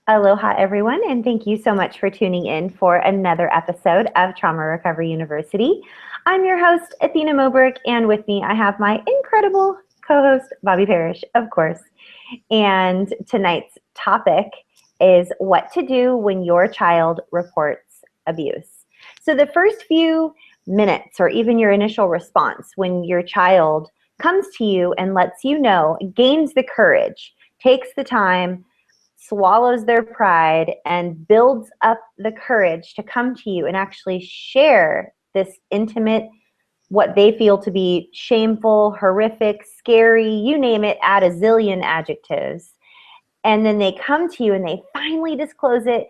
Aloha, everyone, and thank you so much for tuning in for another episode of Trauma Recovery University. I'm your host, Athena Moberg, and with me I have my incredible co-host, Bobby Parrish, of course. And tonight's topic is what to do when your child reports abuse. So the first few minutes or even your initial response when your child comes to you and lets you know, gains the courage, takes the time, swallows their pride, and builds up the courage to come to you and actually share this intimate, what they feel to be shameful, horrific, scary, you name it, add a zillion adjectives. And then they come to you and they finally disclose it.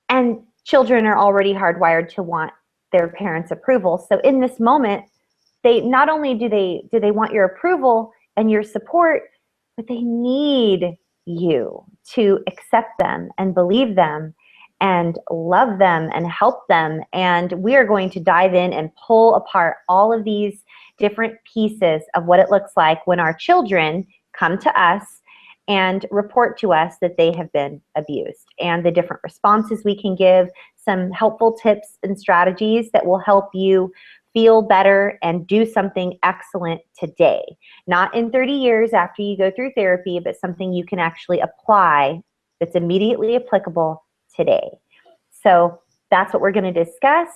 And children are already hardwired to want their parents' approval. So in this moment, they not only do they want your approval and your support, but they need you to accept them and believe them and love them and help them. And we are going to dive in and pull apart all of these different pieces of what it looks like when our children come to us and report to us that they have been abused, and the different responses we can give, some helpful tips and strategies that will help you feel better and do something excellent today. Not in 30 years after you go through therapy, but something you can actually apply that's immediately applicable today. So that's what we're going to discuss.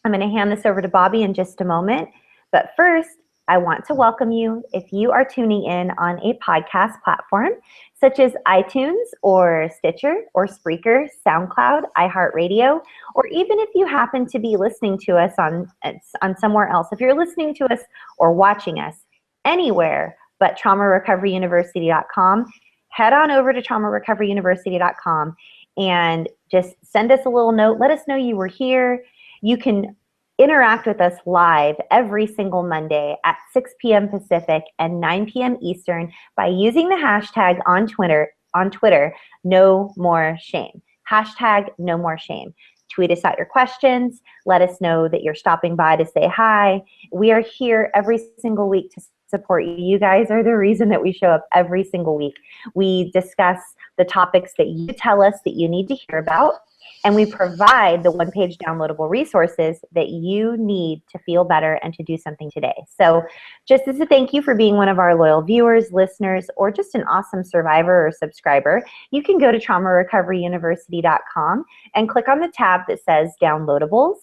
I'm going to hand this over to Bobby in just a moment. But first, I want to welcome you if you are tuning in on a podcast platform such as iTunes or Stitcher or Spreaker, SoundCloud, iHeartRadio, or even if you happen to be listening to us on somewhere else. If you're listening to us or watching us anywhere but traumarecoveryuniversity.com, head on over to traumarecoveryuniversity.com and just send us a little note. Let us know you were here. You can interact with us live every single Monday at 6 p.m. Pacific and 9 p.m. Eastern by using the hashtag on Twitter, no more shame. Hashtag no more shame. Tweet us out your questions. Let us know that you're stopping by to say hi. We are here every single week to support you. You guys are the reason that we show up every single week. We discuss the topics that you tell us that you need to hear about, and we provide the one-page downloadable resources that you need to feel better and to do something today. So just as a thank you for being one of our loyal viewers, listeners, or just an awesome survivor or subscriber, you can go to traumarecoveryuniversity.com and click on the tab that says Downloadables,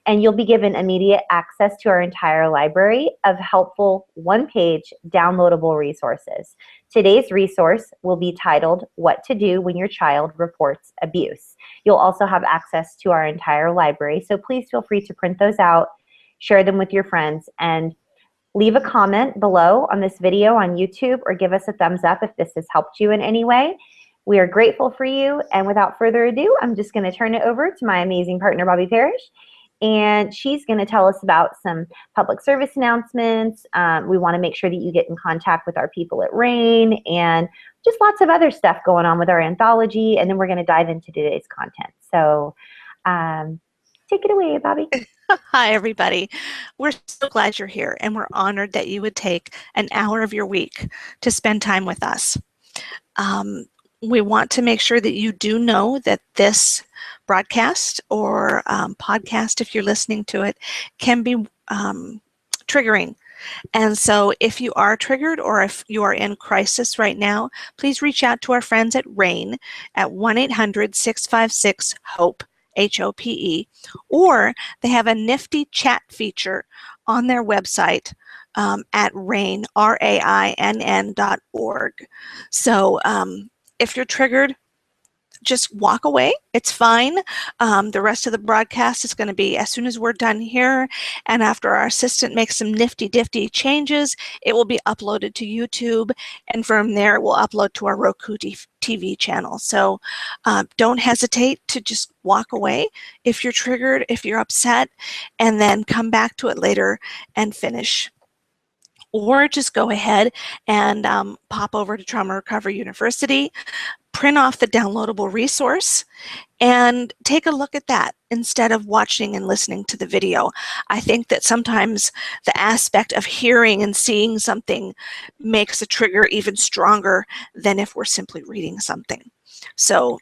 and you'll be given immediate access to our entire library of helpful one-page downloadable resources. Today's resource will be titled, What to Do When Your Child Reports Abuse. You'll also have access to our entire library, so please feel free to print those out, share them with your friends, and leave a comment below on this video on YouTube or give us a thumbs up if this has helped you in any way. We are grateful for you, and without further ado, I'm just going to turn it over to my amazing partner, Bobby Parrish, and she's going to tell us about some public service announcements. We want to make sure that you get in contact with our people at RAINN and just lots of other stuff going on with our anthology, and then we're going to dive into today's content. So take it away, Bobby. Hi, everybody. We're so glad you're here, and we're honored that you would take an hour of your week to spend time with us. We want to make sure that you do know that this broadcast or podcast, if you're listening to it, can be triggering. And so if you are triggered or if you are in crisis right now, please reach out to our friends at RAINN at 1-800-656-HOPE, HOPE, or they have a nifty chat feature on their website at RAINN, RAINN.org. So if you're triggered, just walk away. It's fine. The rest of the broadcast is going to be as soon as we're done here, and after our assistant makes some nifty changes, it will be uploaded to YouTube, and from there it will upload to our Roku TV channel. So don't hesitate to just walk away if you're triggered, if you're upset, and then come back to it later and finish. Or just go ahead and pop over to Trauma Recovery University, print off the downloadable resource, and take a look at that instead of watching and listening to the video. I think that sometimes the aspect of hearing and seeing something makes a trigger even stronger than if we're simply reading something. So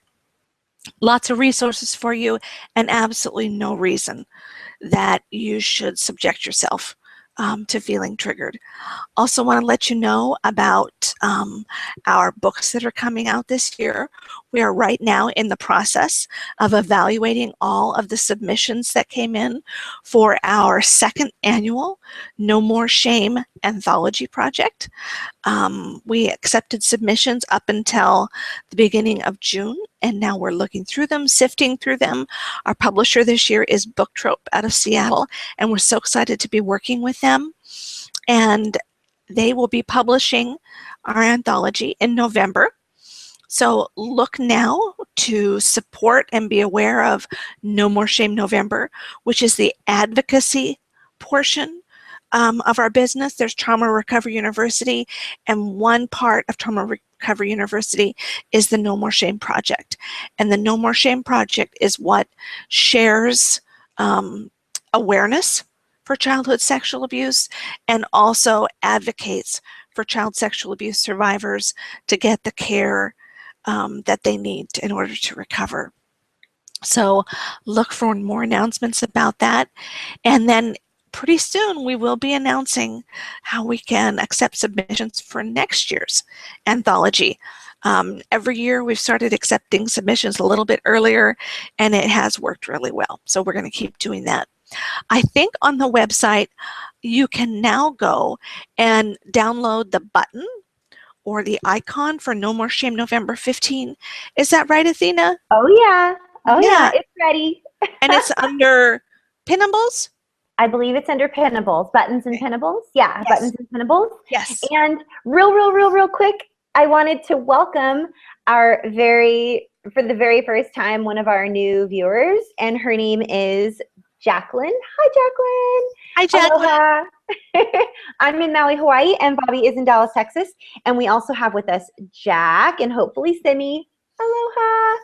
lots of resources for you, and absolutely no reason that you should subject yourself to feeling triggered. Also want to let you know about our books that are coming out this year. We are right now in the process of evaluating all of the submissions that came in for our second annual No More Shame anthology project. We accepted submissions up until the beginning of June, and now we're looking through them, sifting through them. Our publisher this year is Booktrope out of Seattle, and we're so excited to be working with them. And they will be publishing our anthology in November. So look now to support and be aware of No More Shame November, which is the advocacy portion of our business. There's Trauma Recovery University, and one part of Trauma Recovery University is the No More Shame Project. And the No More Shame Project is what shares awareness for childhood sexual abuse and also advocates for child sexual abuse survivors to get the care that they need in order to recover. So look for more announcements about that. And then pretty soon we will be announcing how we can accept submissions for next year's anthology. Every year we've started accepting submissions a little bit earlier, and it has worked really well. So we're going to keep doing that. I think on the website you can now go and download the button or the icon for No More Shame November 15. Is that right, Athena? Oh yeah. Oh yeah, it's ready. And it's under Pinnables? I believe it's under Pinnables, buttons and Pinnables. Yeah, Yes. buttons and Pinnables. Yes. And real quick, I wanted to welcome for the very first time, one of our new viewers, and her name is Jacqueline. Hi, Jacqueline. Hi, Jacqueline. Aloha. I'm in Maui, Hawaii, and Bobby is in Dallas, Texas. And we also have with us Jack and hopefully Simi. Aloha.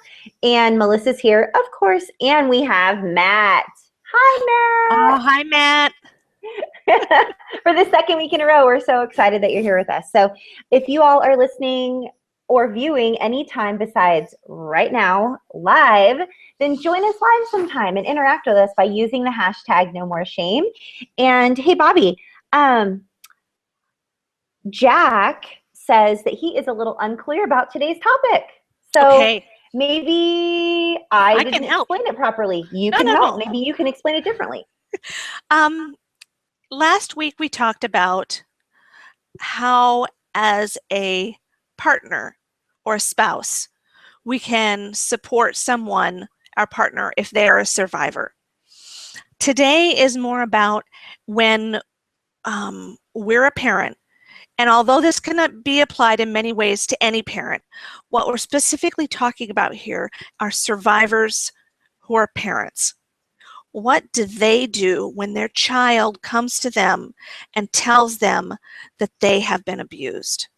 And Melissa's here, of course. And we have Matt. Hi, Matt. Oh, hi, Matt. For the second week in a row, we're so excited that you're here with us. So if you all are listening or viewing anytime besides right now live, then join us live sometime and interact with us by using the hashtag No More Shame. And hey, Bobby, Jack says that he is a little unclear about today's topic. So okay. Maybe I didn't explain it properly. You can help. Maybe you can explain it differently. Last week we talked about how, as a partner or a spouse, we can support someone, our partner, if they are a survivor. Today is more about when we're a parent. And although this cannot be applied in many ways to any parent, what we're specifically talking about here are survivors who are parents. What do they do when their child comes to them and tells them that they have been abused?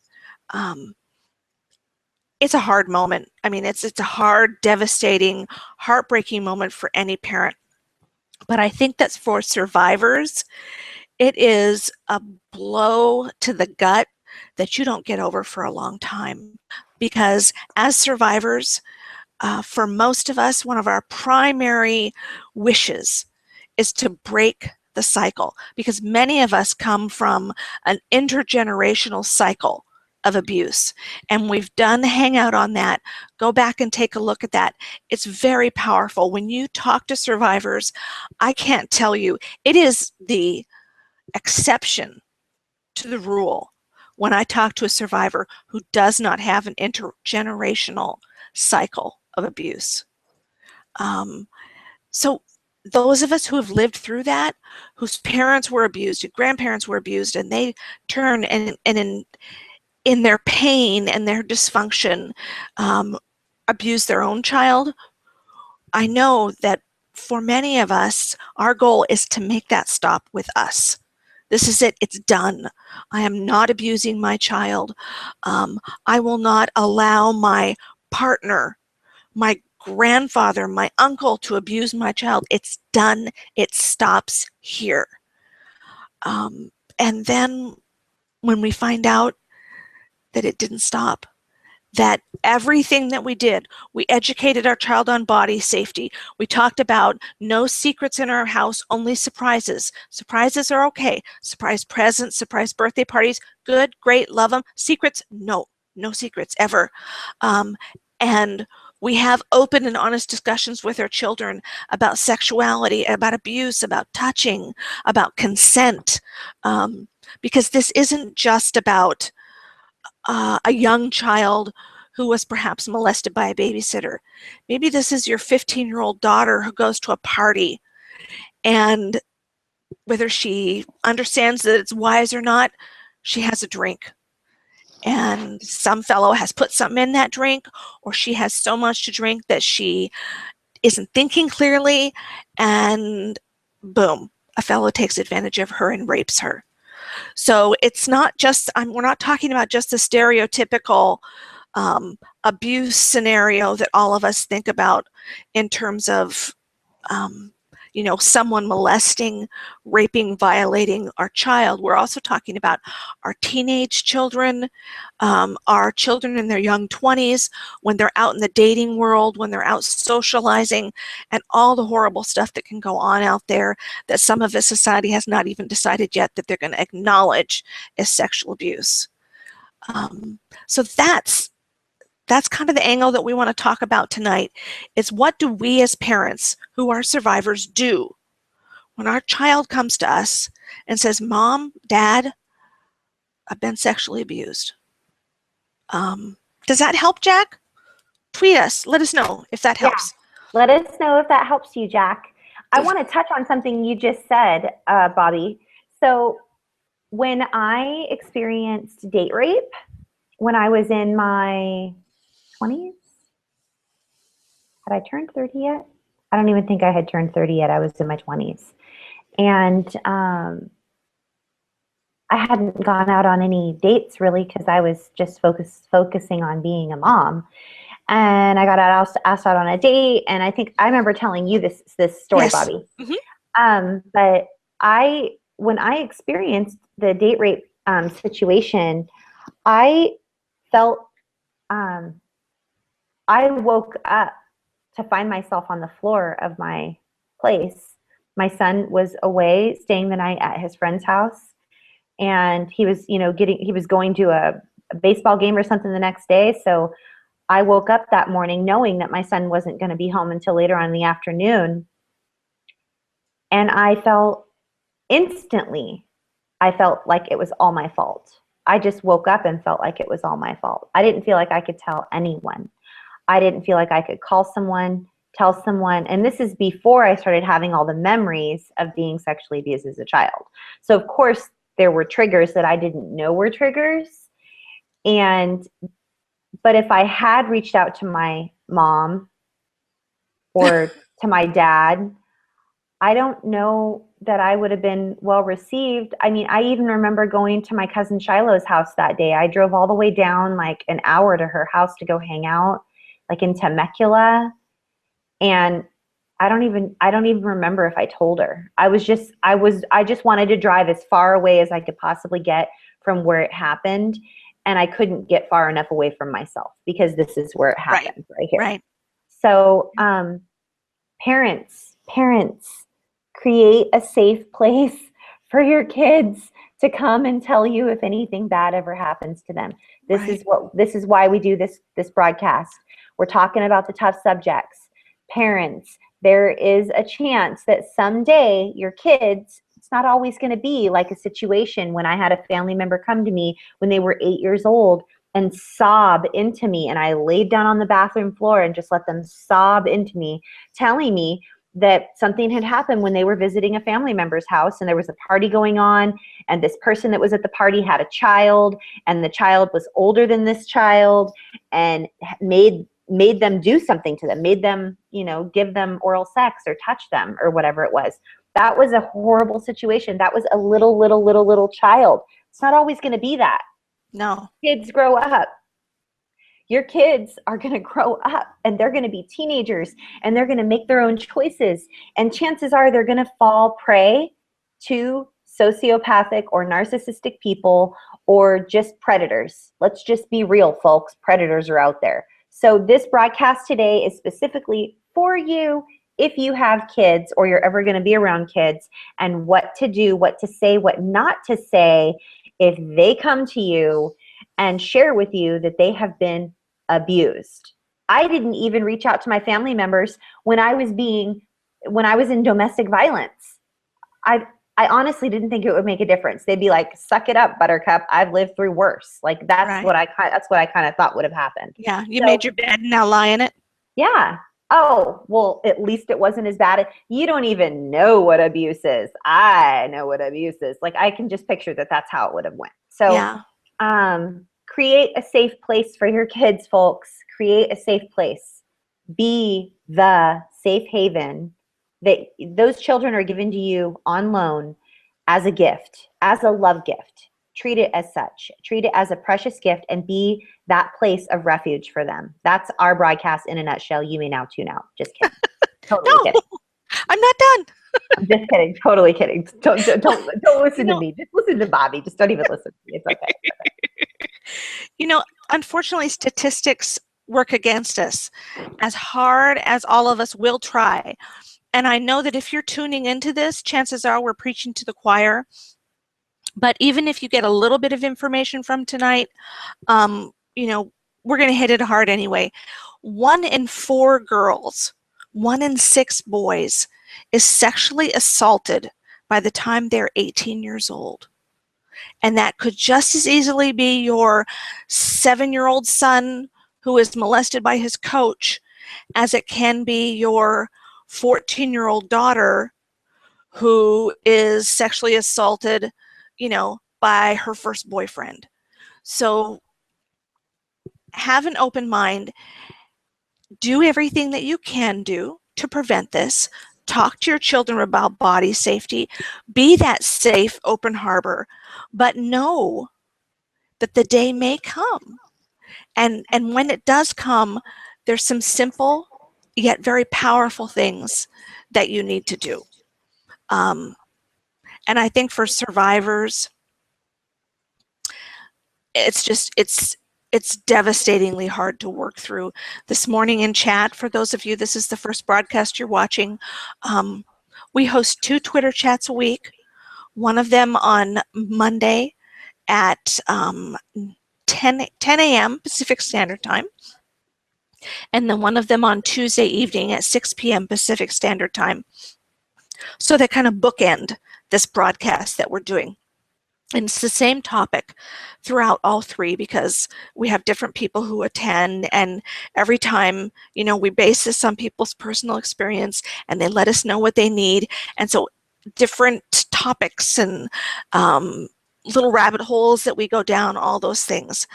It's a hard moment. I mean, it's a hard, devastating, heartbreaking moment for any parent. But I think that for survivors, it is a blow to the gut that you don't get over for a long time. Because as survivors, for most of us, one of our primary wishes is to break the cycle, because many of us come from an intergenerational cycle of abuse. And we've done the hangout on that. Go back and take a look at that. It's very powerful. When you talk to survivors, I can't tell you, it is the exception to the rule when I talk to a survivor who does not have an intergenerational cycle of abuse. So those of us who have lived through that, whose parents were abused, whose grandparents were abused, and they turn and in their pain and their dysfunction abuse their own child, I know that for many of us, our goal is to make that stop with us. This is it. It's done. I am not abusing my child. I will not allow my partner, my grandfather, my uncle to abuse my child. It's done. It stops here. And then when we find out that it didn't stop, that everything that we did, we educated our child on body safety. We talked about no secrets in our house, only surprises. Surprises are okay. Surprise presents, surprise birthday parties, good, great, love them. Secrets, no, no secrets ever. And we have open and honest discussions with our children about sexuality, about abuse, about touching, about consent, because this isn't just about a young child who was perhaps molested by a babysitter. Maybe this is your 15-year-old daughter who goes to a party, and whether she understands that it's wise or not, she has a drink. And some fellow has put something in that drink, or she has so much to drink that she isn't thinking clearly, and boom, a fellow takes advantage of her and rapes her. So it's not just, we're not talking about just the stereotypical abuse scenario that all of us think about in terms of, someone molesting, raping, violating our child. We're also talking about our teenage children, our children in their young 20s, when they're out in the dating world, when they're out socializing, and all the horrible stuff that can go on out there that some of the society has not even decided yet that they're going to acknowledge as sexual abuse. So that's kind of the angle that we want to talk about tonight, is what do we as parents who are survivors do when our child comes to us and says, Mom, Dad, I've been sexually abused. Does that help, Jack? Tweet us. Let us know if that helps. Yeah. Let us know if that helps you, Jack. I want to touch on something you just said, Bobby. So when I experienced date rape, when I was in my 20s, had I turned 30 yet? I don't even think I had turned 30 yet. I was in my 20s. And I hadn't gone out on any dates really, because I was just focusing on being a mom. And I got asked out on a date, and I think I remember telling you this story, yes. Bobby. Mm-hmm. But when I experienced the date rape situation, I felt I woke up to find myself on the floor of my place. My son was away, staying the night at his friend's house, and he was, he was going to a baseball game or something the next day. So I woke up that morning knowing that my son wasn't going to be home until later on in the afternoon. And I felt like it was all my fault. I just woke up and felt like it was all my fault. I didn't feel like I could tell anyone. I didn't feel like I could call someone, tell someone. And this is before I started having all the memories of being sexually abused as a child. So of course there were triggers that I didn't know were triggers. But if I had reached out to my mom or to my dad, I don't know that I would have been well received. I mean, I even remember going to my cousin Shiloh's house that day. I drove all the way down like an hour to her house to go hang out, like in Temecula. And I don't even remember if I told her. I just wanted to drive as far away as I could possibly get from where it happened. And I couldn't get far enough away from myself, because this is where it happened right here. Right. So parents, create a safe place for your kids to come and tell you if anything bad ever happens to them. This is why we do this broadcast. We're talking about the tough subjects. Parents, there is a chance that someday your kids, it's not always going to be like a situation when I had a family member come to me when they were 8 years old and sob into me, and I laid down on the bathroom floor and just let them sob into me, telling me that something had happened when they were visiting a family member's house, and there was a party going on, and this person that was at the party had a child, and the child was older than this child, and made them do something to them, made them, give them oral sex or touch them or whatever it was. That was a horrible situation. That was a little child. It's not always going to be that. No. Kids grow up. Your kids are going to grow up, and they're going to be teenagers, and they're going to make their own choices. And chances are they're going to fall prey to sociopathic or narcissistic people or just predators. Let's just be real, folks. Predators are out there. So this broadcast today is specifically for you if you have kids or you're ever going to be around kids, and what to do, what to say, what not to say if they come to you and share with you that they have been abused. I didn't even reach out to my family members when I was in domestic violence. I honestly didn't think it would make a difference. They'd be like, "Suck it up, Buttercup. I've lived through worse." Like that's Right. what I kind of thought would have happened. Yeah, you made your bed and now lie in it. Yeah. Oh, well, at least it wasn't as bad. You don't even know what abuse is. I know what abuse is. Like I can just picture that that's how it would have went. So, Yeah. Create a safe place for your kids, folks. Create a safe place. Be the safe haven that those children are given to you on loan as a gift, as a love gift. Treat it as such. Treat it as a precious gift and be that place of refuge for them. That's our broadcast in a nutshell. You may now tune out. Just kidding. Totally kidding. I'm not done. I'm just kidding. Totally kidding. Don't listen to me. Just listen to Bobby. Just don't even listen to me. It's okay. Unfortunately, statistics work against us as hard as all of us will try. And I know that if you're tuning into this, chances are we're preaching to the choir. But even if you get a little bit of information from tonight, we're going to hit it hard anyway. 1 in 4 girls, 1 in 6 boys is sexually assaulted by the time they're 18 years old. And that could just as easily be your 7-year-old son who is molested by his coach as it can be your 14-year-old daughter who is sexually assaulted, by her first boyfriend. So have an open mind. Do everything that you can do to prevent this. Talk to your children about body safety. Be that safe, open harbor. But know that the day may come. And when it does come, there's some simple yet very powerful things that you need to do. And I think for survivors, it's devastatingly hard to work through. This morning in chat, for those of you, this is the first broadcast you're watching, we host 2 Twitter chats a week, one of them on Monday at 10 a.m. Pacific Standard Time, and then one of them on Tuesday evening at 6 p.m. Pacific Standard Time. So they kind of bookend this broadcast that we're doing. And it's the same topic throughout all 3 because we have different people who attend, and every time, we base this on people's personal experience and they let us know what they need. And so different topics and little rabbit holes that we go down, all those things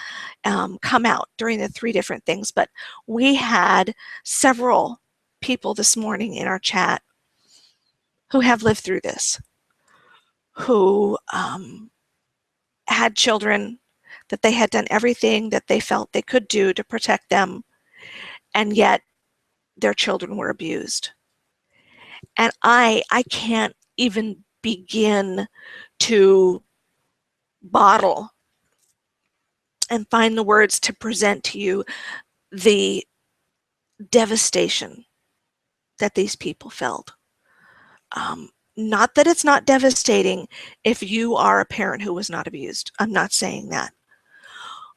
come out during the 3 different things. But we had several people this morning in our chat who have lived through this, who had children that they had done everything that they felt they could do to protect them, and yet their children were abused. And I can't even begin to bottle and find the words to present to you the devastation that these people felt. Not that it's not devastating if you are a parent who was not abused. I'm not saying that.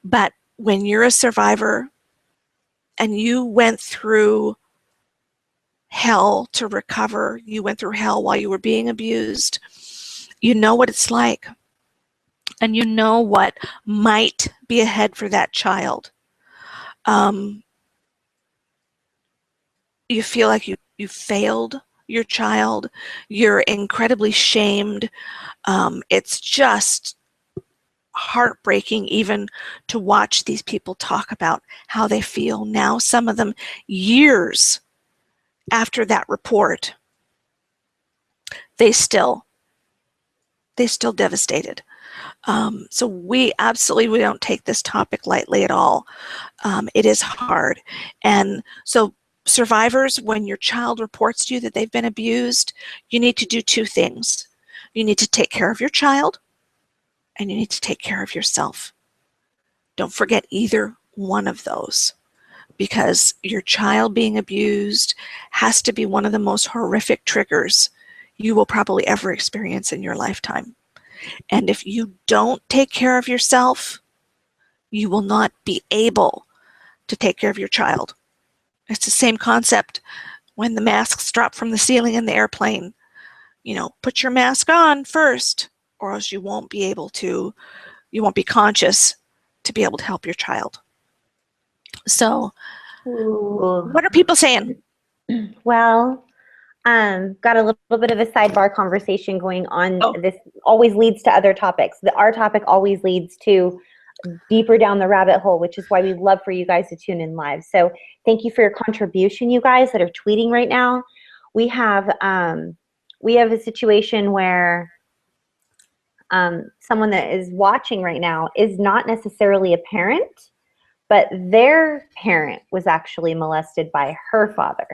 But when you're a survivor and you went through hell to recover, you went through hell while you were being abused, you know what it's like. And you know what might be ahead for that child. You feel like you failed your child. You're incredibly shamed. It's just heartbreaking even to watch these people talk about how they feel now, some of them years after that report. They still devastated. So we don't take this topic lightly at all. It is hard. And so survivors, when your child reports to you that they've been abused, you need to do 2 things. You need to take care of your child, and you need to take care of yourself. Don't forget either one of those, because your child being abused has to be one of the most horrific triggers you will probably ever experience in your lifetime. And if you don't take care of yourself, you will not be able to take care of your child. It's the same concept when the masks drop from the ceiling in the airplane. You know, put your mask on first, or else you won't be conscious to be able to help your child. So, Ooh. what are people saying? Well, got a little bit of a sidebar conversation going on. Oh. This always leads to other topics. Our topic always leads to deeper down the rabbit hole, which is why we love for you guys to tune in live. So thank you for your contribution, you guys that are tweeting right now. We have a situation where someone that is watching right now is not necessarily a parent, but their parent was actually molested by her father,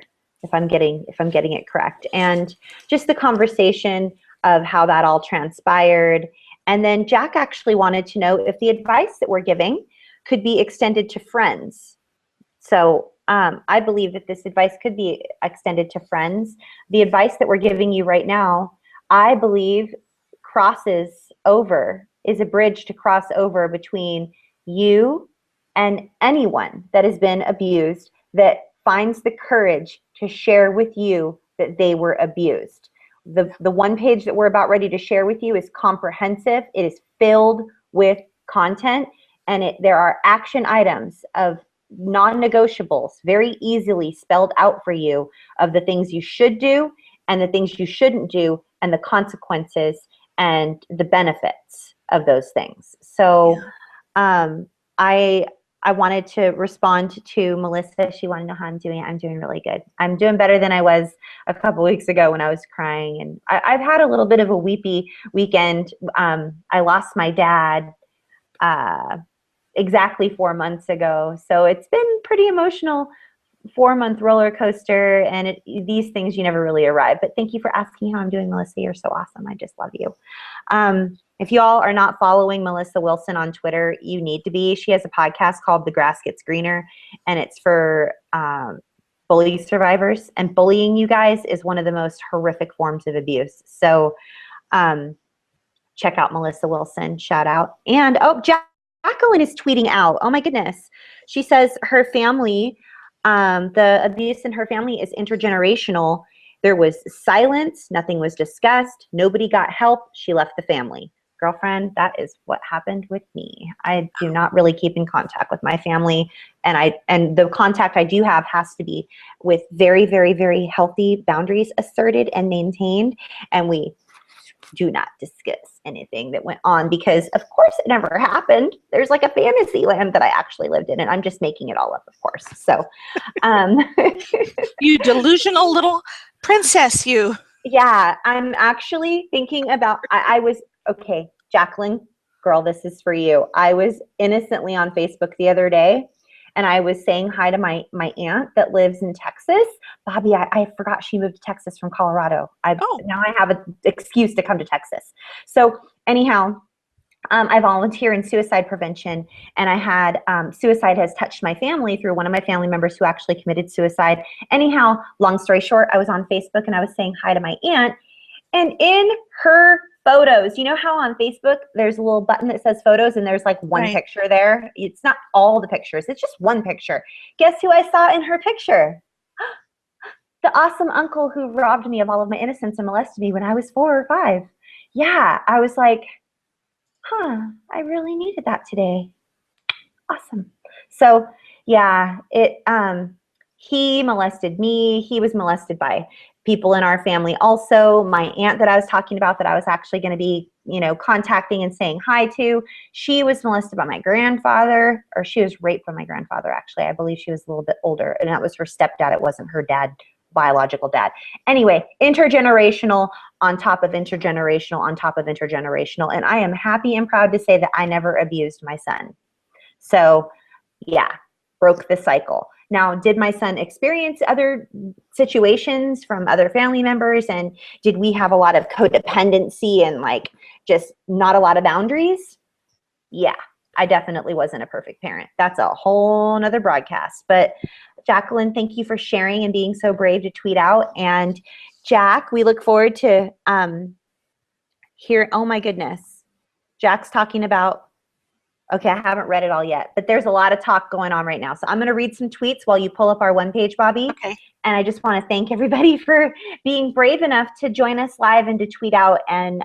if I'm getting it correct. And just the conversation of how that all transpired. And then Jack actually wanted to know if the advice that we're giving could be extended to friends. So I believe that this advice could be extended to friends. The advice that we're giving you right now, I believe, is a bridge to cross over between you and anyone that has been abused, that finds the courage to share with you that they were abused. The one page that we're about ready to share with you is comprehensive. It is filled with content, and there are action items of non-negotiables, very easily spelled out for you, of the things you should do and the things you shouldn't do, and the consequences and the benefits of those things. So I wanted to respond to Melissa. She wanted to know how I'm doing. I'm doing really good. I'm doing better than I was a couple weeks ago when I was crying. And I've had a little bit of a weepy weekend. I lost my dad exactly 4 months ago. So it's been pretty emotional 4-month roller coaster. And these things, you never really arrive. But thank you for asking how I'm doing, Melissa. You're so awesome. I just love you. If y'all are not following Melissa Wilson on Twitter, you need to be. She has a podcast called The Grass Gets Greener, and it's for bully survivors. And bullying, you guys, is one of the most horrific forms of abuse. So check out Melissa Wilson. Shout out. And Jacqueline is tweeting out. Oh my goodness. She says her family, the abuse in her family is intergenerational. There was silence. Nothing was discussed. Nobody got help. She left the family. Girlfriend, that is what happened with me. I do not really keep in contact with my family, and the contact I do have has to be with very, very, very healthy boundaries asserted and maintained, and we do not discuss anything that went on, because of course it never happened. There's like a fantasy land that I actually lived in, and I'm just making it all up, of course. So you delusional little princess, you. Yeah, I'm actually thinking about, I was, okay, Jacqueline, girl, this is for you. I was innocently on Facebook the other day, and I was saying hi to my aunt that lives in Texas. Bobby, I forgot she moved to Texas from Colorado. Now I have an excuse to come to Texas. So anyhow, I volunteer in suicide prevention, and I had suicide has touched my family through one of my family members who actually committed suicide. Anyhow, long story short, I was on Facebook and I was saying hi to my aunt, and in her photos, you know how on Facebook there's a little button that says photos and there's like one picture there? It's not all the pictures, it's just one picture. Guess who I saw in her picture? The awesome uncle who robbed me of all of my innocence and molested me when I was 4 or 5. Yeah, I was like, I really needed that today. Awesome. So yeah, he molested me. He was molested by people in our family also. My aunt that I was talking about, that I was actually going to be, contacting and saying hi to, she was molested by my grandfather, or she was raped by my grandfather, actually. I believe she was a little bit older, and that was her stepdad. It wasn't her dad, biological dad. Anyway, intergenerational on top of intergenerational on top of intergenerational. And I am happy and proud to say that I never abused my son. So yeah, broke the cycle. Now, did my son experience other situations from other family members? And did we have a lot of codependency and like just not a lot of boundaries? Yeah, I definitely wasn't a perfect parent. That's a whole nother broadcast. But Jacqueline, thank you for sharing and being so brave to tweet out. And Jack, we look forward to hear. Oh my goodness. Jack's talking about, okay, I haven't read it all yet, but there's a lot of talk going on right now. So I'm going to read some tweets while you pull up our one page, Bobby. Okay. And I just want to thank everybody for being brave enough to join us live and to tweet out and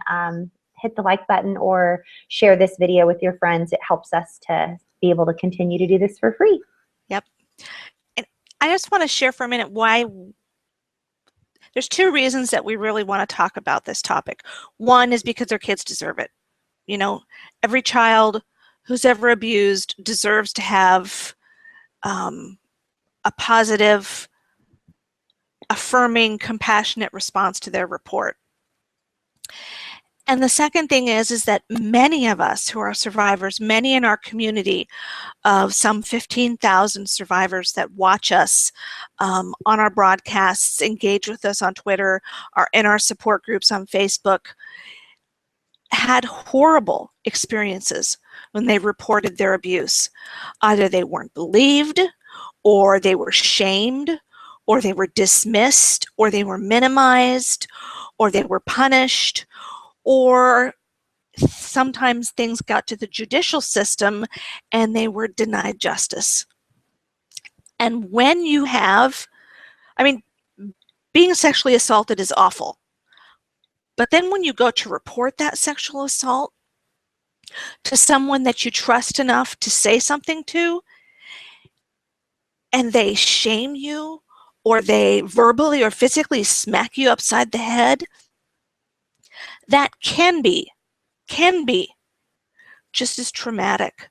hit the like button or share this video with your friends. It helps us to be able to continue to do this for free. Yep. And I just want to share for a minute why. There's two reasons that we really want to talk about this topic. One is because their kids deserve it. You know, every child who's ever abused deserves to have a positive, affirming, compassionate response to their report. And the second thing is that many of us who are survivors, many in our community of some 15,000 survivors that watch us on our broadcasts, engage with us on Twitter, are in our support groups on Facebook, had horrible experiences when they reported their abuse. Either they weren't believed, or they were shamed, or they were dismissed, or they were minimized, or they were punished, or sometimes things got to the judicial system and they were denied justice. And when you have, I mean, being sexually assaulted is awful. But then when you go to report that sexual assault to someone that you trust enough to say something to, and they shame you, or they verbally or physically smack you upside the head, that can be just as traumatic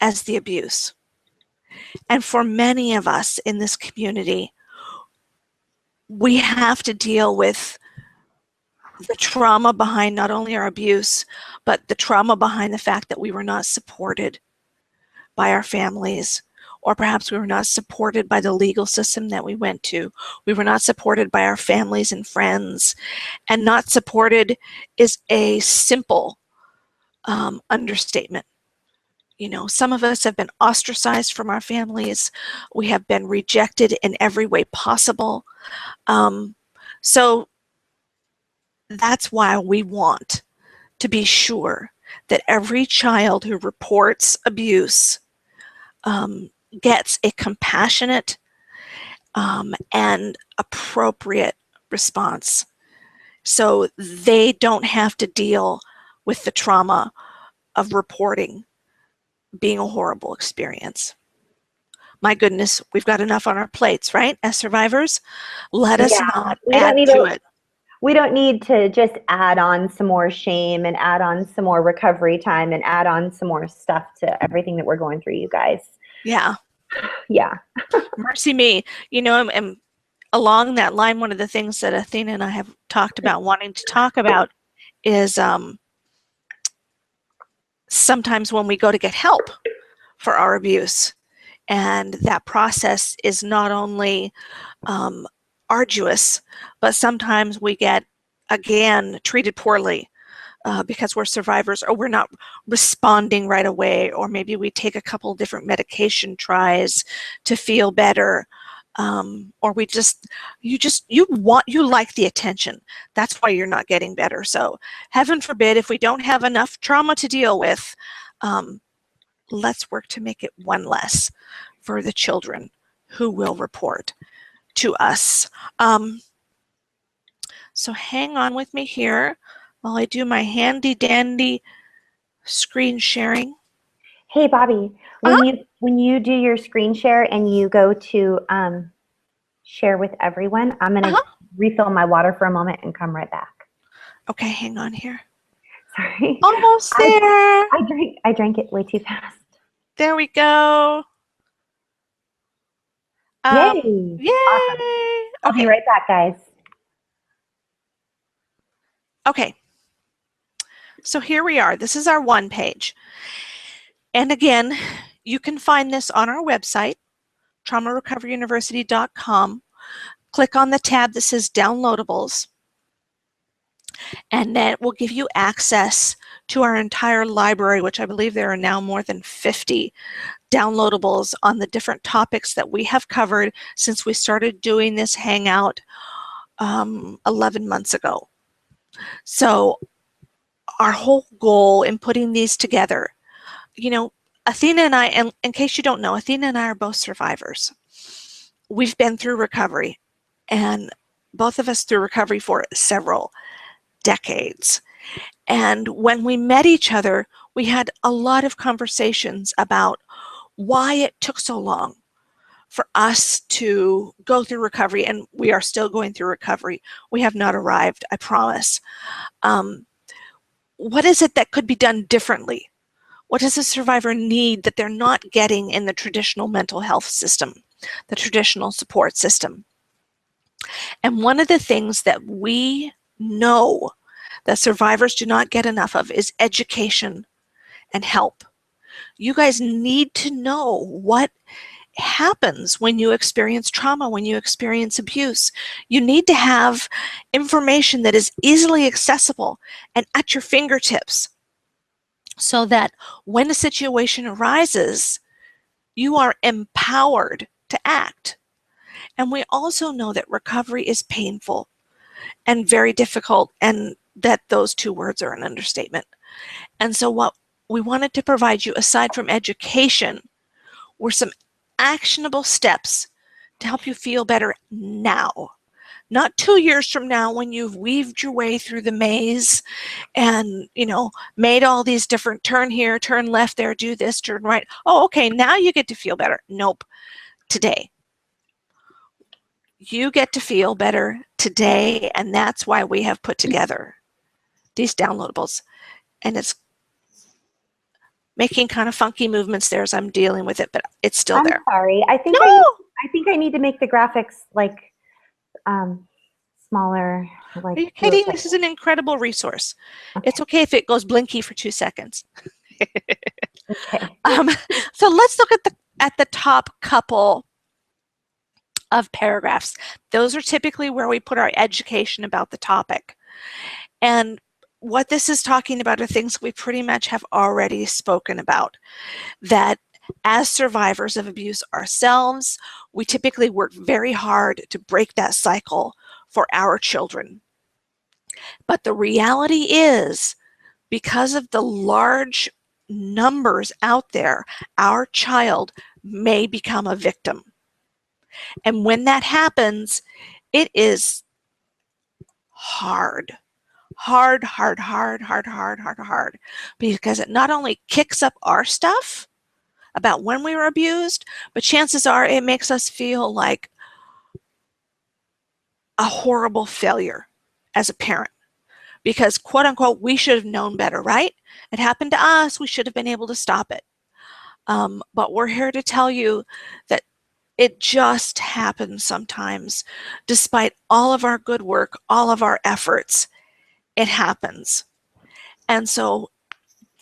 as the abuse. And for many of us in this community, we have to deal with the trauma behind not only our abuse, but the trauma behind the fact that we were not supported by our families, or perhaps we were not supported by the legal system that we went to. We were not supported by our families and friends. And not supported is a simple understatement. You know, some of us have been ostracized from our families. We have been rejected in every way possible. So that's why we want to be sure that every child who reports abuse gets a compassionate and appropriate response, so they don't have to deal with the trauma of reporting being a horrible experience. My goodness, we've got enough on our plates, right? As survivors, let us not add to it. We don't need to just add on some more shame and add on some more recovery time and add on some more stuff to everything that we're going through, you guys. Yeah. Yeah. Mercy me. You know, and along that line, one of the things that Athena and I have talked about wanting to talk about is sometimes when we go to get help for our abuse, and that process is not only arduous, but sometimes we get, again, treated poorly because we're survivors, or we're not responding right away, or maybe we take a couple different medication tries to feel better, or you like the attention. That's why you're not getting better. So heaven forbid, if we don't have enough trauma to deal with, let's work to make it one less for the children who will report to us. So hang on with me here while I do my handy dandy screen sharing. Hey, Bobby, when you do your screen share and you go to share with everyone, I'm going to refill my water for a moment and come right back. Okay, hang on here. Sorry. Almost there. I drank it way too fast. There we go. Yay. Yay. Awesome. I'll be right back, guys. Okay. So here we are. This is our one page. And again, you can find this on our website, traumarecoveryuniversity.com, click on the tab that says Downloadables, and that will give you access to our entire library, which I believe there are now more than 50 downloadables on the different topics that we have covered since we started doing this Hangout 11 months ago. So our whole goal in putting these together, you know, Athena and I, and in case you don't know, Athena and I are both survivors. We've been through recovery, and both of us through recovery for several decades. And when we met each other, we had a lot of conversations about why it took so long for us to go through recovery, and we are still going through recovery. We have not arrived, I promise. What is it that could be done differently? What does a survivor need that they're not getting in the traditional mental health system, the traditional support system? And one of the things that we know that survivors do not get enough of is education and help. You guys need to know what happens when you experience trauma, when you experience abuse. You need to have information that is easily accessible and at your fingertips, so that when a situation arises, you are empowered to act. And we also know that recovery is painful and very difficult, and that those two words are an understatement. And so what we wanted to provide you, aside from education, were some actionable steps to help you feel better now. Not 2 years from now when you've weaved your way through the maze and, you know, made all these different turn here, turn left there, do this, turn right. Oh, okay, now you get to feel better. Nope. Today. You get to feel better today, and that's why we have put together these downloadables. And it's making kind of funky movements there as I'm dealing with it, but it's still there. I'm sorry. I think No! I think I need to make the graphics like smaller. Like, Are you kidding? This is an incredible resource. Okay. It's okay if it goes blinky for 2 seconds. Okay. So let's look at the top couple of paragraphs. Those are typically where we put our education about the topic. And what this is talking about are things we pretty much have already spoken about. That as survivors of abuse ourselves, we typically work very hard to break that cycle for our children. But the reality is, because of the large numbers out there, our child may become a victim. And when that happens, it is hard. Hard, because it not only kicks up our stuff about when we were abused, but chances are it makes us feel like a horrible failure as a parent. Because, quote unquote, we should have known better, right? It happened to us. We should have been able to stop it. But we're here to tell you that it just happens sometimes. Despite all of our good work, all of our efforts, it happens. And so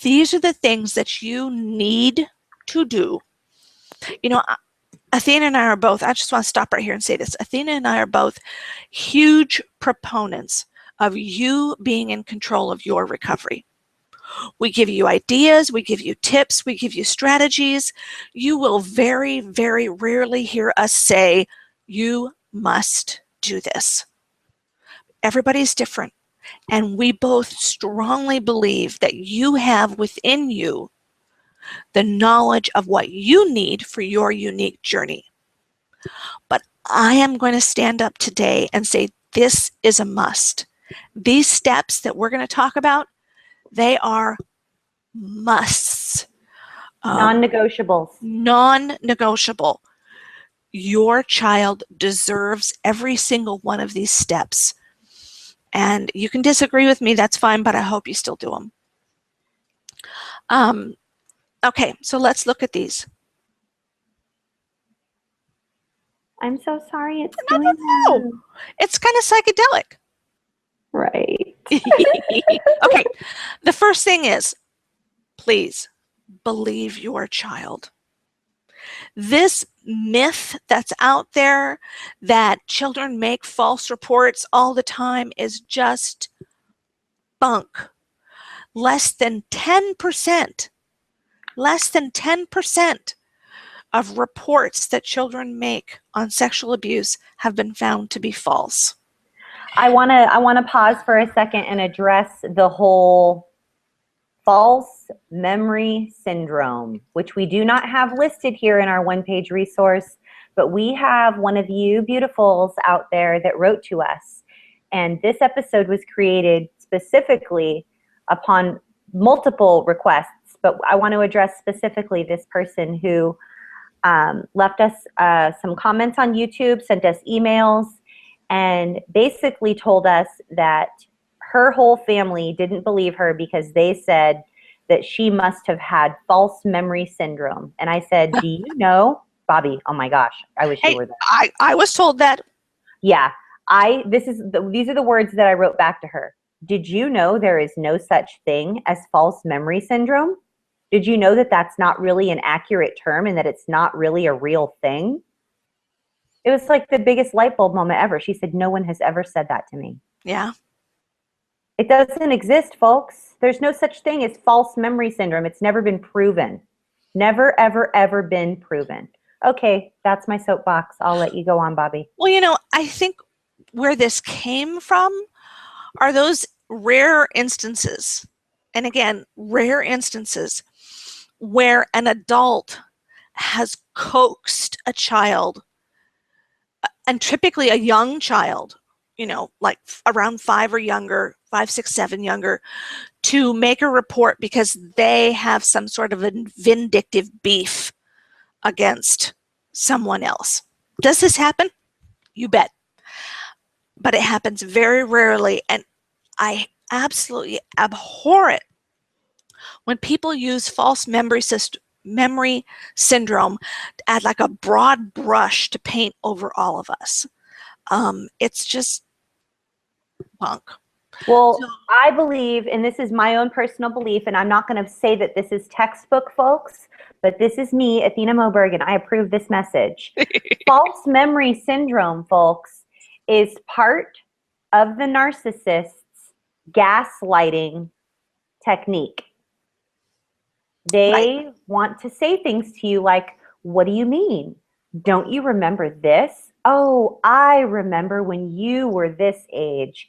these are the things that you need to do. You know, Athena and I are both, I just want to stop right here and say this. Athena and I are both huge proponents of you being in control of your recovery. We give you ideas, we give you tips, we give you strategies. You will very, very rarely hear us say, you must do this. Everybody's different. And we both strongly believe that you have within you the knowledge of what you need for your unique journey. But I am going to stand up today and say this is a must. These steps that we're going to talk about, they are musts. Non-negotiables. Non-negotiable. Your child deserves every single one of these steps. And you can disagree with me, that's fine, but I hope you still do them. Okay, so let's look at these. I'm so sorry it's No. that. It's kind of psychedelic. Right. Okay, the first thing is, please believe your child. This myth that's out there that children make false reports all the time is just bunk. Less than 10%, less than 10% of reports that children make on sexual abuse have been found to be false. I want to pause for a second and address the whole false memory syndrome, which we do not have listed here in our one-page resource, but we have one of you beautifuls out there that wrote to us. And this episode was created specifically upon multiple requests, but I want to address specifically this person who left us some comments on YouTube, sent us emails, and basically told us that her whole family didn't believe her because they said that she must have had false memory syndrome. And I said, do you know, Bobby, oh my gosh, I wish you were there. I was told that. Yeah, these are the words that I wrote back to her. Did you know there is no such thing as false memory syndrome? Did you know that that's not really an accurate term and that it's not really a real thing? It was like the biggest light bulb moment ever. She said, no one has ever said that to me. Yeah. It doesn't exist, folks. There's no such thing as false memory syndrome. It's never been proven. Never, ever, ever been proven. Okay, that's my soapbox. I'll let you go on, Bobby. Well, you know, I think where this came from are those rare instances, and again, rare instances where an adult has coaxed a child, and typically a young child, you know, like around 5 or younger, 5, 6, 7 younger, to make a report because they have some sort of a vindictive beef against someone else. Does this happen? You bet. But it happens very rarely, and I absolutely abhor it when people use false memory syndrome to add like a broad brush to paint over all of us. It's just bunk. Well, I believe, and this is my own personal belief, and I'm not going to say that this is textbook, folks, but this is me, Athena Moberg, and I approve this message. False memory syndrome, folks, is part of the narcissist's gaslighting technique. They want to say things to you like, what do you mean? Don't you remember this? Oh, I remember when you were this age.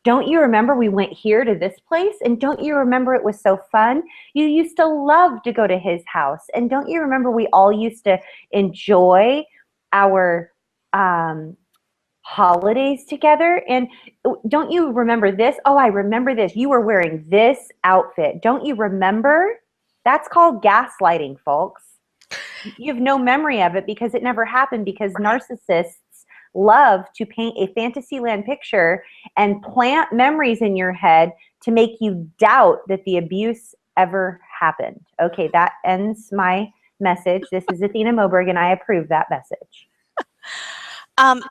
Don't you remember we went here to this place? And don't you remember it was so fun? You used to love to go to his house. And don't you remember we all used to enjoy our holidays together? And don't you remember this? Oh, I remember this. You were wearing this outfit. Don't you remember? That's called gaslighting, folks. You have no memory of it because it never happened, because narcissists love to paint a fantasyland picture and plant memories in your head to make you doubt that the abuse ever happened. Okay, that ends my message. This is Athena Moberg, and I approve that message.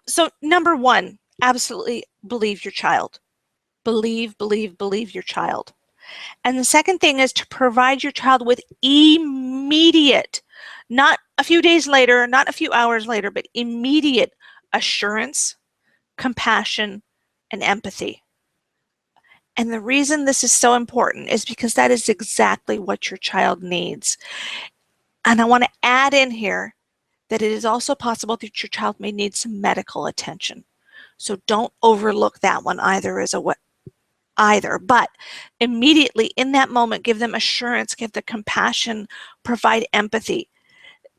So number one, absolutely believe your child. Believe your child. And the second thing is to provide your child with immediate, not a few days later, not a few hours later, but immediate assurance, compassion, and empathy. And the reason this is so important is because that is exactly what your child needs. And I want to add in here that it is also possible that your child may need some medical attention. So don't overlook that one either. But immediately in that moment, give them assurance, give the compassion, provide empathy.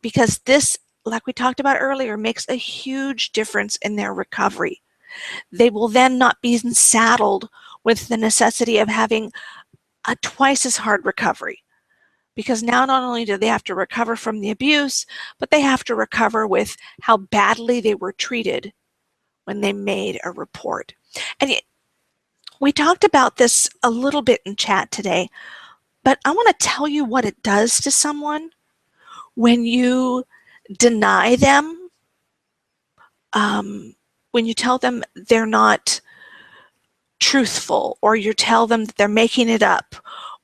Because this, like we talked about earlier, makes a huge difference in their recovery. They will then not be saddled with the necessity of having a twice as hard recovery. Because now not only do they have to recover from the abuse, but they have to recover with how badly they were treated when they made a report. And we talked about this a little bit in chat today, but I want to tell you what it does to someone when you deny them, when you tell them they're not truthful, or you tell them that they're making it up,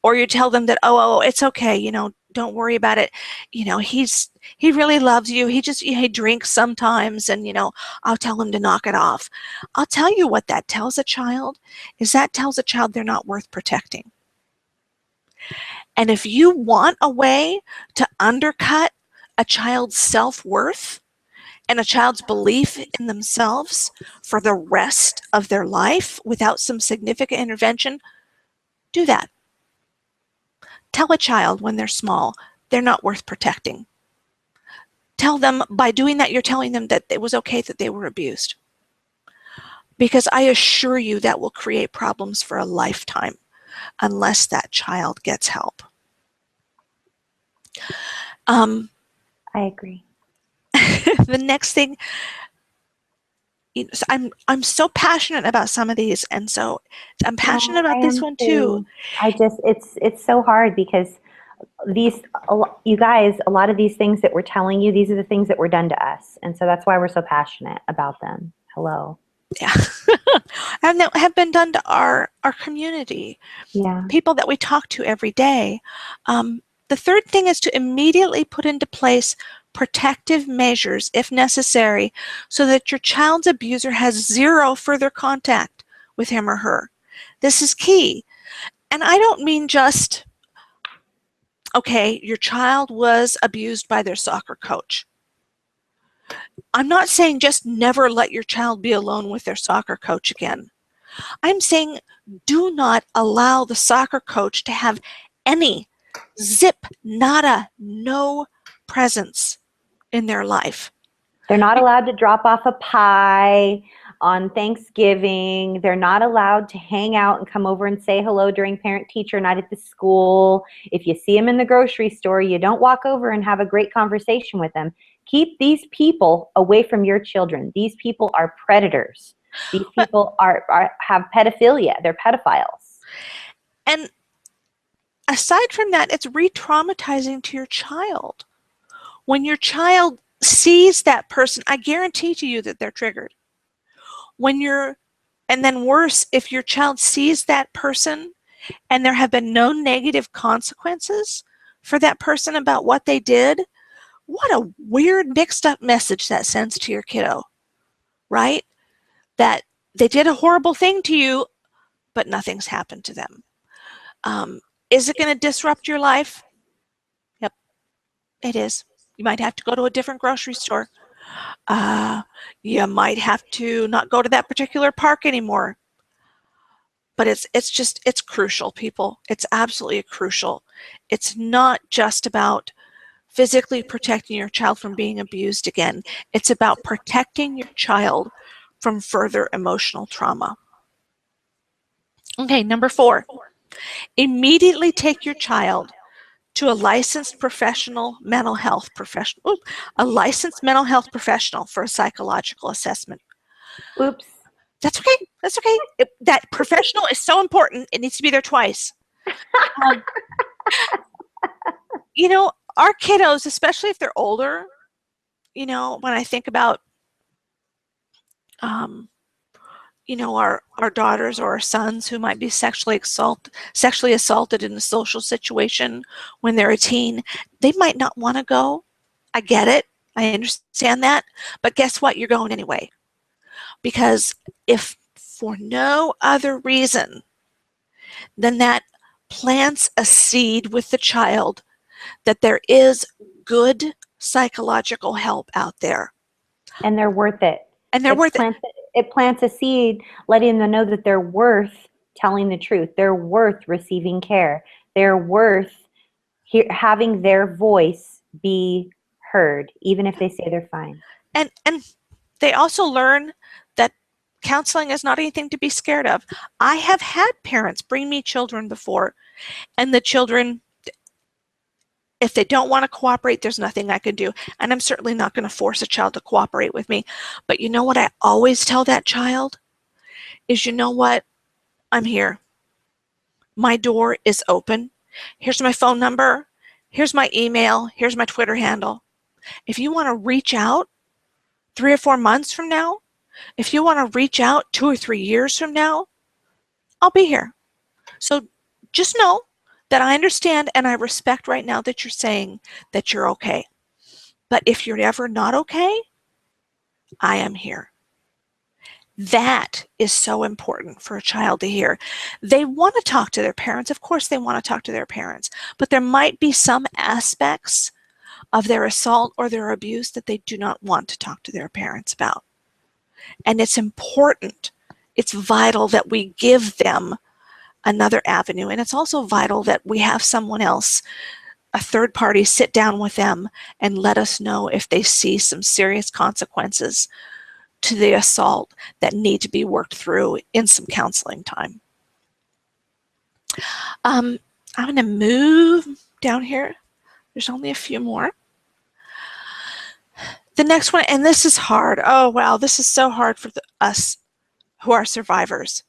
or you tell them that, oh, it's okay, you know, don't worry about it. He really loves you. He drinks sometimes, and I'll tell him to knock it off. I'll tell you what that tells a child is that tells a child they're not worth protecting. And if you want a way to undercut a child's self-worth and a child's belief in themselves for the rest of their life without some significant intervention, do that. Tell a child when they're small, they're not worth protecting. Tell them, by doing that, you're telling them that it was okay that they were abused. Because I assure you that will create problems for a lifetime unless that child gets help. I agree. The next thing, so I'm so passionate about some of these, and so I'm passionate about this one too. It's so hard because you guys, a lot of these things that we're telling you, these are the things that were done to us, and so that's why we're so passionate about them. Hello. Yeah. And that have been done to our community. Yeah. People that we talk to every day. The third thing is to immediately put into place protective measures if necessary so that your child's abuser has zero further contact with him or her. This is key. And I don't mean just, okay, your child was abused by their soccer coach. I'm not saying just never let your child be alone with their soccer coach again. I'm saying do not allow the soccer coach to have any zip, nada, no presence in their life. They're not allowed to drop off a pie on Thanksgiving. They're not allowed to hang out and come over and say hello during parent-teacher night at the school. If you see them in the grocery store, you don't walk over and have a great conversation with them. Keep these people away from your children. These people are predators. These people have pedophilia. They're pedophiles. And aside from that, it's re-traumatizing to your child. When your child sees that person, I guarantee to you that they're triggered. And then worse, if your child sees that person and there have been no negative consequences for that person about what they did, what a weird mixed up message that sends to your kiddo, right? That they did a horrible thing to you, but nothing's happened to them. Is it going to disrupt your life? Yep, it is. You might have to go to a different grocery store. You might have to not go to that particular park anymore. But it's crucial, people. It's absolutely crucial. It's not just about physically protecting your child from being abused again. It's about protecting your child from further emotional trauma. Okay, number 4. Immediately take your child to a licensed mental health professional for a psychological assessment. Oops. That's okay. That's okay. That professional is so important. It needs to be there twice. Our kiddos, especially if they're older, when I think about, our daughters or our sons who might be sexually assaulted in a social situation when they're a teen, they might not want to go. I get it. I understand that. But guess what? You're going anyway. Because if for no other reason than that plants a seed with the child that there is good psychological help out there. And they're worth it. It plants a seed, letting them know that they're worth telling the truth. They're worth receiving care. They're worth having their voice be heard, even if they say they're fine. And they also learn that counseling is not anything to be scared of. I have had parents bring me children before, and the children, if they don't want to cooperate, there's nothing I can do. And I'm certainly not going to force a child to cooperate with me. But you know what I always tell that child is, you know what? I'm here. My door is open. Here's my phone number. Here's my email. Here's my Twitter handle. If you want to reach out 3 or 4 months from now, if you want to reach out 2 or 3 years from now, I'll be here. So just know that I understand and I respect right now that you're saying that you're okay. But if you're ever not okay, I am here. That is so important for a child to hear. They want to talk to their parents. Of course, they want to talk to their parents, but there might be some aspects of their assault or their abuse that they do not want to talk to their parents about. And it's important, it's vital that we give them another avenue. And it's also vital that we have someone else, a third party, sit down with them and let us know if they see some serious consequences to the assault that need to be worked through in some counseling time. I'm going to move down here. There's only a few more. The next one, and this is hard. Oh, wow, this is so hard for us who are survivors.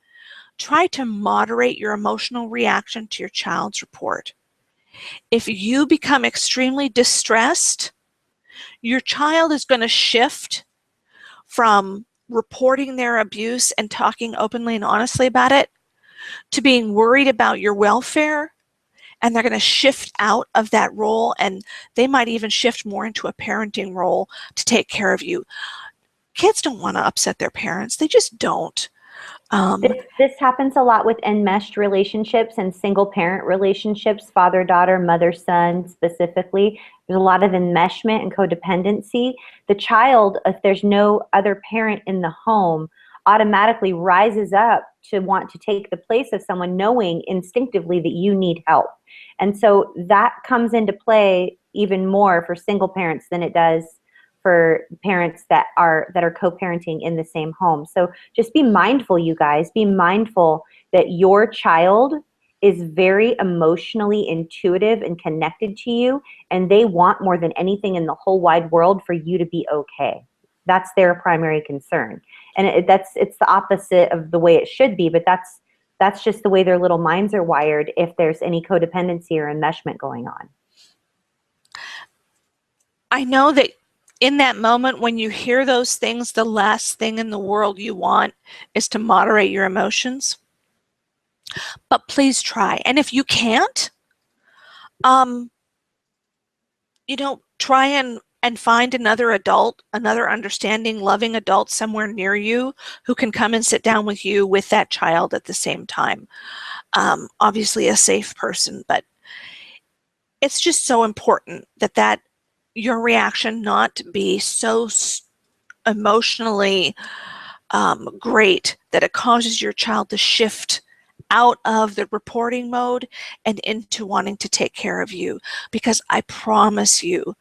Try to moderate your emotional reaction to your child's report. If you become extremely distressed, your child is going to shift from reporting their abuse and talking openly and honestly about it to being worried about your welfare, and they're going to shift out of that role, and they might even shift more into a parenting role to take care of you. Kids don't want to upset their parents. They just don't. This happens a lot with enmeshed relationships and single parent relationships, father, daughter, mother, son specifically. There's a lot of enmeshment and codependency. The child, if there's no other parent in the home, automatically rises up to want to take the place of someone, knowing instinctively that you need help. And so that comes into play even more for single parents than it does for parents that are co-parenting in the same home. So just be mindful, you guys. Be mindful that your child is very emotionally intuitive and connected to you, and they want more than anything in the whole wide world for you to be okay. That's their primary concern. And it's the opposite of the way it should be, but that's just the way their little minds are wired if there's any codependency or enmeshment going on. I know that in that moment when you hear those things, the last thing in the world you want is to moderate your emotions. But please try. And if you can't, try and find another adult, another understanding, loving adult somewhere near you who can come and sit down with you with that child at the same time. Obviously a safe person, but it's just so important that your reaction not be so emotionally great that it causes your child to shift out of the reporting mode and into wanting to take care of you, because I promise you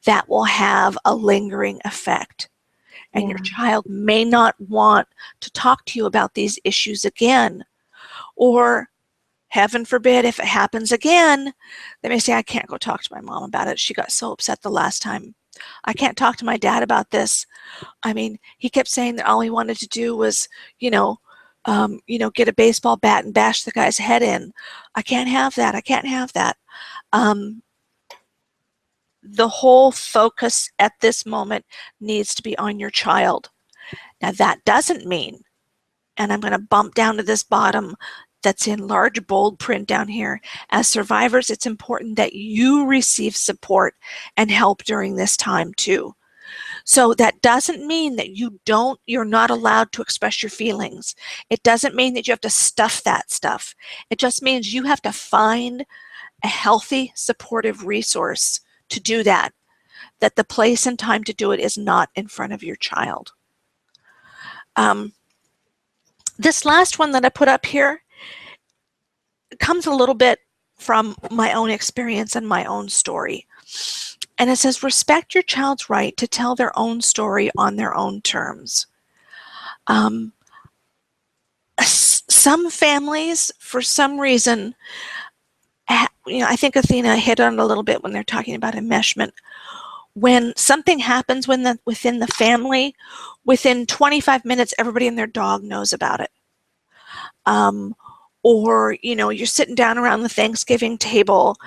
that will have a lingering effect. And your child may not want to talk to you about these issues again, or heaven forbid, if it happens again, they may say, I can't go talk to my mom about it. She got so upset the last time. I can't talk to my dad about this. I mean, he kept saying that all he wanted to do was, get a baseball bat and bash the guy's head in. I can't have that. I can't have that. The whole focus at this moment needs to be on your child. Now, that doesn't mean, and I'm going to bump down to this bottom that's in large bold print down here, as survivors, it's important that you receive support and help during this time too. So that doesn't mean that you're not allowed to express your feelings. It doesn't mean that you have to stuff that stuff. It just means you have to find a healthy, supportive resource to do that the place and time to do it is not in front of your child. This last one that I put up here comes a little bit from my own experience and my own story. And it says, respect your child's right to tell their own story on their own terms. Some families, for some reason, I think Athena hit on it a little bit when they're talking about enmeshment. When something happens within the family, within 25 minutes, everybody and their dog knows about it. Or, you're sitting down around the Thanksgiving table,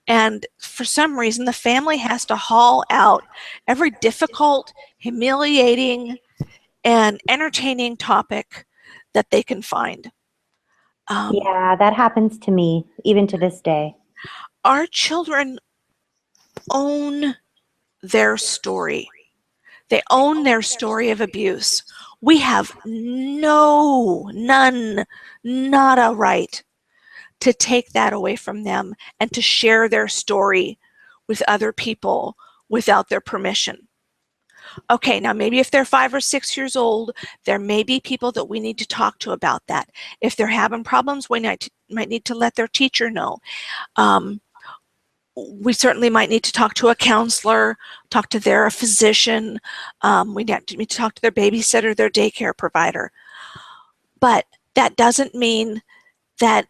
and for some reason, the family has to haul out every difficult, humiliating, and entertaining topic that they can find. Yeah, that happens to me, even to this day. Our children own their story. They own their story of abuse. We have none, not a right to take that away from them and to share their story with other people without their permission. Okay, now maybe if they're 5 or 6 years old, there may be people that we need to talk to about that. If they're having problems, we might need to let their teacher know. We certainly might need to talk to a counselor, talk to their physician. We need to talk to their babysitter, their daycare provider. But that doesn't mean that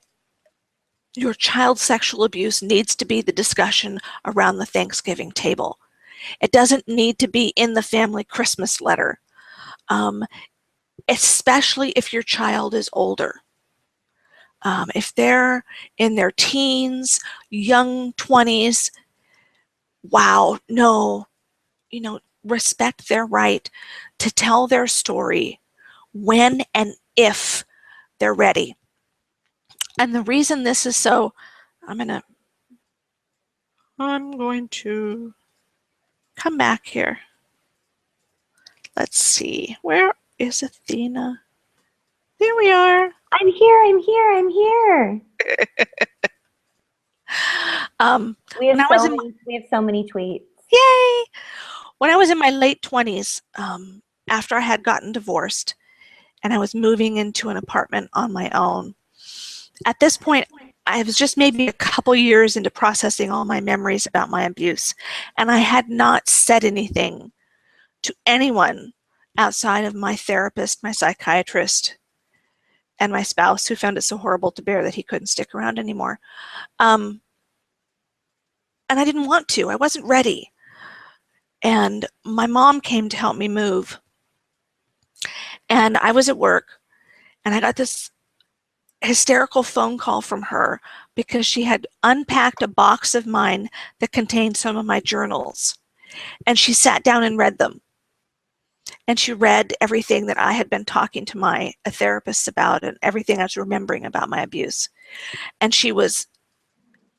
your child's sexual abuse needs to be the discussion around the Thanksgiving table. It doesn't need to be in the family Christmas letter, especially if your child is older. If they're in their teens, young 20s, wow, no, respect their right to tell their story when and if they're ready. And the reason this is so, I'm going to come back here. Let's see, where is Athena? There we are. I'm here, I'm here, I'm here. We have so many tweets. Yay! When I was in my late 20s, after I had gotten divorced and I was moving into an apartment on my own, at this point, I was just maybe a couple years into processing all my memories about my abuse, and I had not said anything to anyone outside of my therapist, my psychiatrist, and my spouse, who found it so horrible to bear that he couldn't stick around anymore. And I didn't want to. I wasn't ready. And my mom came to help me move. And I was at work, and I got this hysterical phone call from her because she had unpacked a box of mine that contained some of my journals. And she sat down and read them. And she read everything that I had been talking to my therapist about and everything I was remembering about my abuse. And she was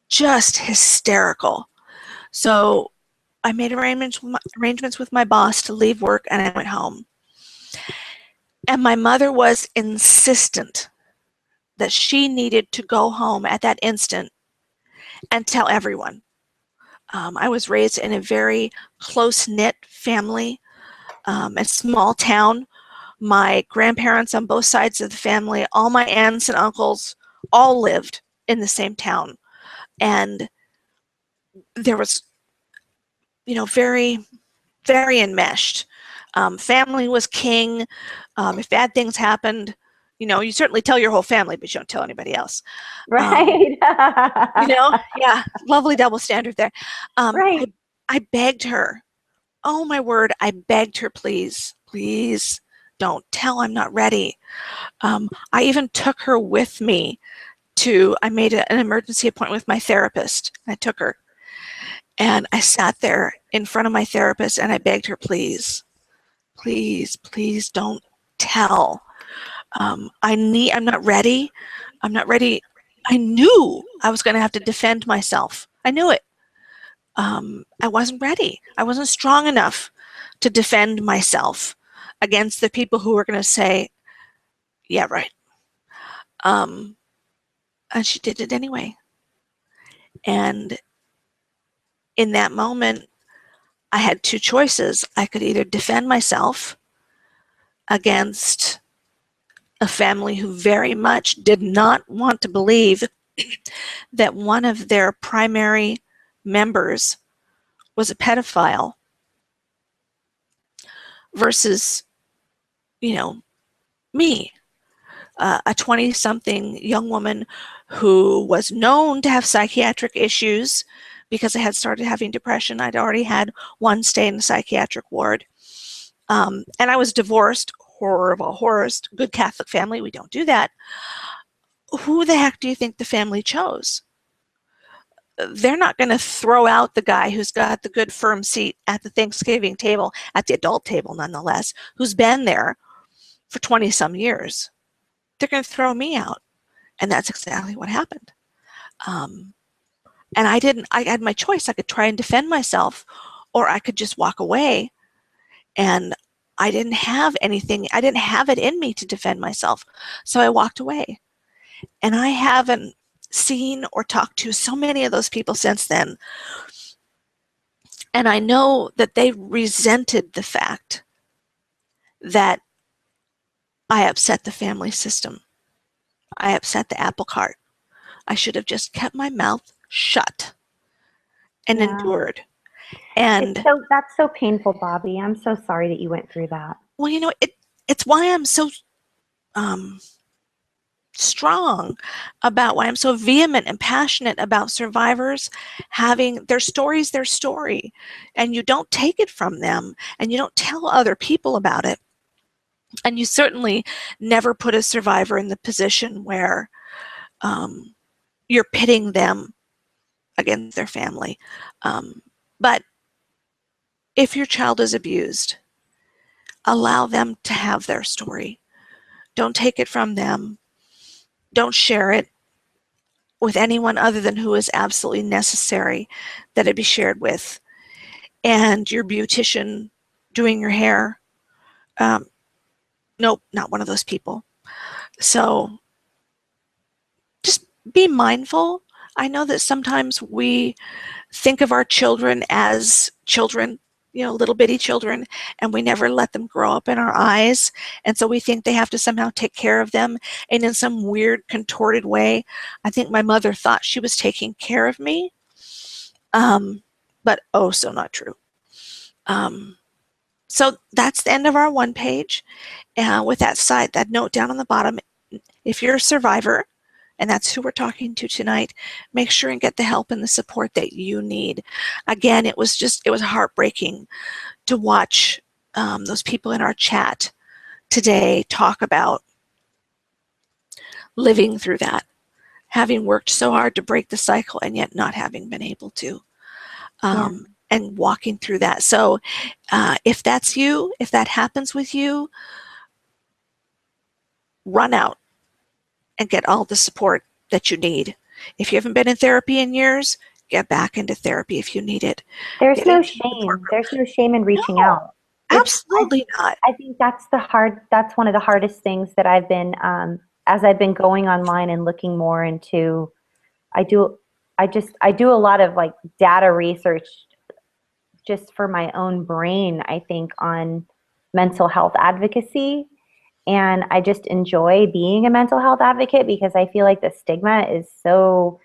just hysterical. So I made arrangements with my boss to leave work, and I went home. And my mother was insistent that she needed to go home at that instant and tell everyone. I was raised in a very close-knit family, a small town. My grandparents on both sides of the family, all my aunts and uncles, all lived in the same town. And there was, very, very enmeshed. Family was king. If bad things happened, you certainly tell your whole family, but you don't tell anybody else. Right. Yeah, lovely double standard there. Right. I begged her. Oh my word, I begged her, please, please don't tell I'm not ready. I even took her with me I made an emergency appointment with my therapist. I took her. And I sat there in front of my therapist and I begged her, please, please, please don't tell. I'm not ready. I'm not ready. I knew I was going to have to defend myself. I knew it. I wasn't ready. I wasn't strong enough to defend myself against the people who were going to say, yeah, right. And she did it anyway. And in that moment, I had two choices. I could either defend myself against a family who very much did not want to believe that one of their primary members was a pedophile, versus, me, a 20-something young woman who was known to have psychiatric issues because I had started having depression. I'd already had one stay in the psychiatric ward. And I was divorced, horror of all horrors, good Catholic family, we don't do that. Who the heck do you think the family chose? They're not going to throw out the guy who's got the good firm seat at the Thanksgiving table, at the adult table nonetheless, who's been there for 20 some years. They're going to throw me out. And that's exactly what happened. And I had my choice. I could try and defend myself, or I could just walk away. And I didn't have anything, I didn't have it in me to defend myself. So I walked away. And I haven't seen or talked to so many of those people since then. And I know that they resented the fact that I upset the family system. I upset the apple cart. I should have just kept my mouth shut and endured. And that's so painful, Bobby. I'm so sorry that you went through that. Well, it's why I'm so strong about, why I'm so vehement and passionate about survivors having their stories, their story, and you don't take it from them, and you don't tell other people about it. And you certainly never put a survivor in the position where you're pitting them against their family. But if your child is abused, allow them to have their story. Don't take it from them. Don't share it with anyone other than who is absolutely necessary that it be shared with. And your beautician doing your hair, nope, not one of those people. So just be mindful. I know that sometimes we think of our children as children, little bitty children, and we never let them grow up in our eyes. And so we think they have to somehow take care of them. And in some weird, contorted way, I think my mother thought she was taking care of me. But oh, so not true. So that's the end of our one page. With that note down on the bottom, if you're a survivor, and that's who we're talking to tonight, make sure and get the help and the support that you need. Again, it was heartbreaking to watch those people in our chat today talk about living through that, having worked so hard to break the cycle and yet not having been able to, and walking through that. So if that's you, if that happens with you, run out and get all the support that you need. If you haven't been in therapy in years, get back into therapy if you need it. There's no shame. There's no shame in reaching out. Absolutely not. I think that's one of the hardest things that I've been, as I've been going online and looking more into, I do a lot of like data research just for my own brain, I think, on mental health advocacy. And I just enjoy being a mental health advocate because I feel like the stigma is so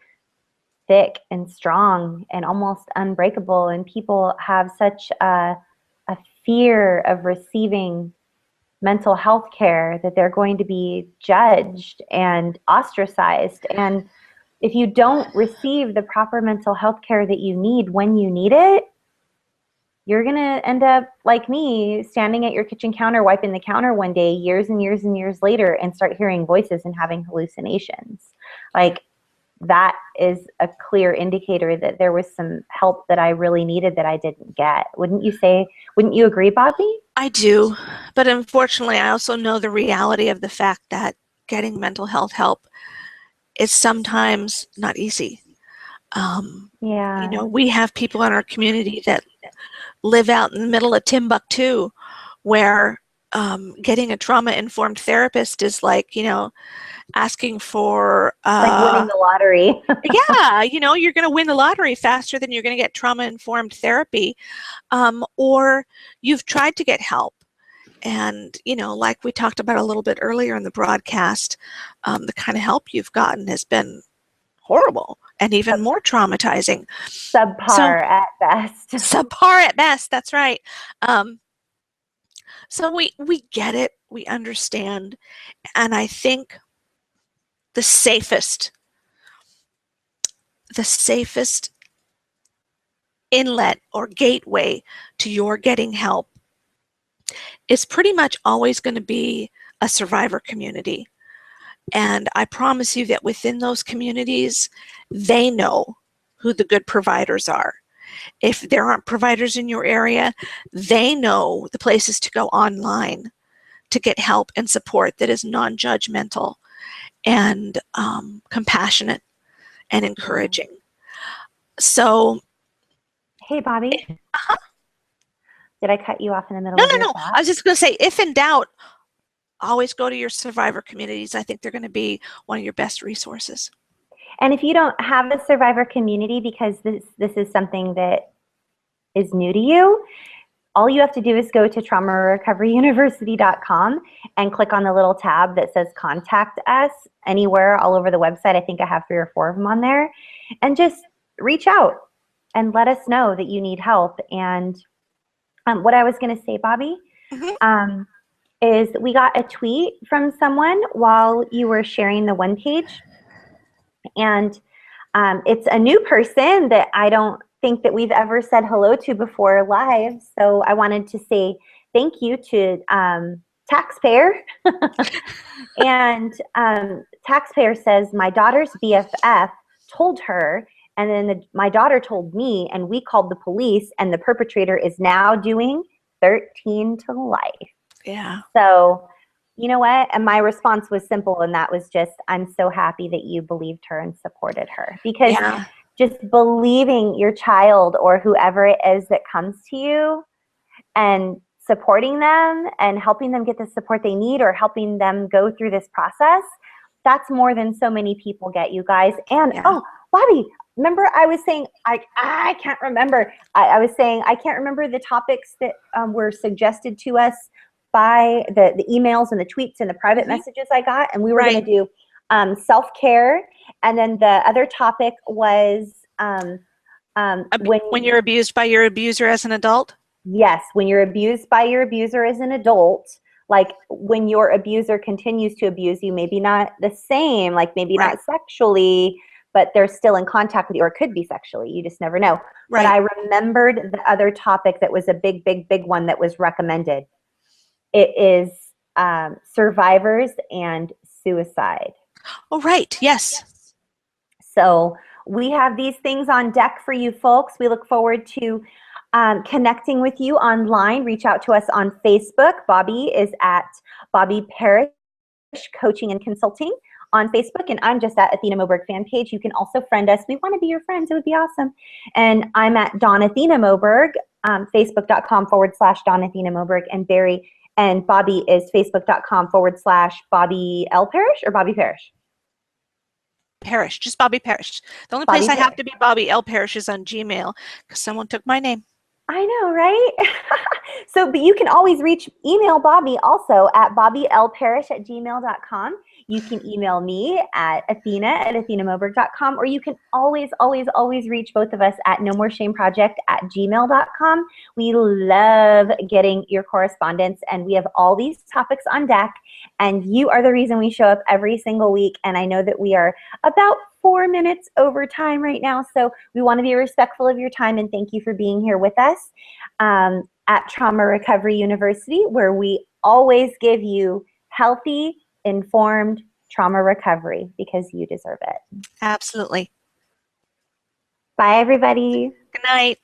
thick and strong and almost unbreakable. And people have such a fear of receiving mental health care that they're going to be judged and ostracized. And if you don't receive the proper mental health care that you need when you need it, you're going to end up like me, standing at your kitchen counter, wiping the counter one day, years and years and years later, and start hearing voices and having hallucinations. Like, that is a clear indicator that there was some help that I really needed that I didn't get. Wouldn't you agree, Bobby? I do. But unfortunately, I also know the reality of the fact that getting mental health help is sometimes not easy. We have people in our community that live out in the middle of Timbuktu, where getting a trauma-informed therapist is like, asking for like winning the lottery. Yeah, you're going to win the lottery faster than you're going to get trauma-informed therapy, or you've tried to get help, and like we talked about a little bit earlier in the broadcast, the kind of help you've gotten has been horrible and even more traumatizing. Subpar at best. Subpar at best, that's right. So we get it, we understand, and I think the safest inlet or gateway to your getting help is pretty much always going to be a survivor community. And I promise you that within those communities, they know who the good providers are. If there aren't providers in your area, they know the places to go online to get help and support that is non-judgmental. and compassionate and encouraging. So, Hey, Bobby. Did I cut you off in the middle no, of no, your no. thought? I was just going to say, if in doubt, always go to your survivor communities. I think they're going to be one of your best resources. And if you don't have a survivor community, because this is something that is new to you, all you have to do is go to traumarecoveryuniversity.com and click on the little tab that says contact us anywhere all over the website. I think I have 3 or 4 of them on there. And just reach out and let us know that you need help. And what I was going to say, Bobby, is we got a tweet from someone while you were sharing the one page. And it's a new person that I don't think that we've ever said hello to before live. So I wanted to say thank you to Taxpayer. And Taxpayer says, my daughter's BFF told her, and then my daughter told me, and we called the police, and the perpetrator is now doing 13 to life. Yeah. So, you know what? And my response was simple, and that was just, I'm so happy that you believed her and supported her. Because just believing your child or whoever it is that comes to you and supporting them and helping them get the support they need or helping them go through this process, that's more than so many people get, you guys. And oh, Bobby, remember I was saying, I can't remember. I was saying I can't remember the topics that were suggested to us by the emails and the tweets and the private messages I got. And we were going to do self-care. And then the other topic was when you're abused by your abuser as an adult. Yes, when you're abused by your abuser as an adult, like when your abuser continues to abuse you, maybe not the same, like maybe not sexually, but they're still in contact with you, or it could be sexually, you just never know. But I remembered the other topic that was a big, big, big one that was recommended. It is survivors and suicide. Oh, right. Yes. So we have these things on deck for you folks. We look forward to connecting with you online. Reach out to us on Facebook. Bobby is at Bobby Parish Coaching and Consulting on Facebook, and I'm just at Athena Moberg fan page. You can also friend us. We want to be your friends. It would be awesome. And I'm at Dawn Athena Moberg, Facebook.com/Dawn Athena Moberg, and Barry and Bobby is Facebook.com/Bobby L. Parish or Bobby Parish? Parish, just Bobby Parish. The only place I have to be Bobby L. Parish is on Gmail because someone took my name. I know, right? So, but you can always email Bobby also at bobbylparish@gmail.com. You can email me at athena@athenamoberg.com, or you can always, always, always reach both of us at nomoreshameproject@gmail.com. We love getting your correspondence, and we have all these topics on deck, and you are the reason we show up every single week. And I know that we are about 4 minutes over time right now, so we want to be respectful of your time, and thank you for being here with us at Trauma Recovery University, where we always give you healthy, informed trauma recovery because you deserve it. Absolutely. Bye, everybody. Good night.